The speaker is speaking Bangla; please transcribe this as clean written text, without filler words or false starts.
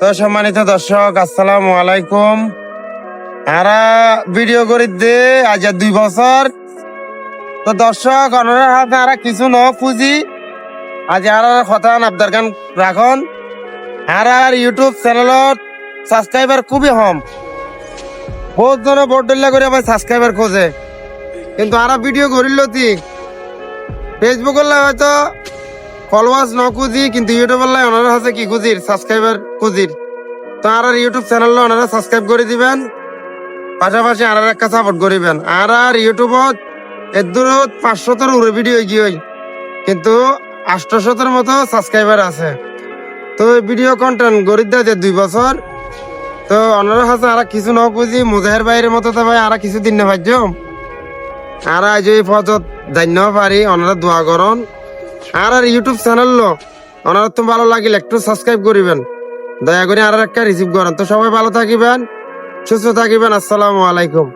তো সম্মানিত দর্শক, আসসালামু আলাইকুম। আরা ভিডিও করি দে আজ 2 বছর। তো দর্শক অনার হাতে আরা কিছু ন খুঁজি আজ আর কথা আবদার গান রাখন। আর ইউটিউব চ্যানেলত সাবস্ক্রাইবার খুবই কম। বহুত জনে ভোট দিল্লা করে আবার সাবস্ক্রাইবার খোঁজে, কিন্তু আরা ভিডিও করিল ঠিক ফেসবুকের হয়তো ফলোয়ার্স ন খুঁজি, কিন্তু ইউটিউবের লাই ওনার হাতে কি খুঁজির সাবস্ক্রাইবার খুঁজির। তো আর ইউটিউব চ্যানেল ওনারা সাবস্ক্রাইব করে দিবেন, পাশাপাশি আর একটা সাপোর্ট করিবেন। আর ইউটিউবত এর দূরত 500-এর উপরে ভিডিও গিয়ে, কিন্তু 800-এর মতো সাবস্ক্রাইবার আছে। তো ভিডিও কন্টেন্ট গড়ি দেয় 2 বছর। তো ওনারা হাতে আর কিছু ন খুঁজি মুজাহের বাইরের মতো তো ভাই আর কিছু দিন না ভাজ্য। আর আজ এই পথত জান্য পারি ওনারা দোয়া করন। আর ইউটিউব চ্যানেল ওনারা তো ভালো লাগিলে একটু সাবস্ক্রাইব করিবেন, দয়া করে আর একটা রিসিভ করেন। তো সবাই ভালো থাকিবেন, সুস্থ থাকিবেন। আসসালামু আলাইকুম।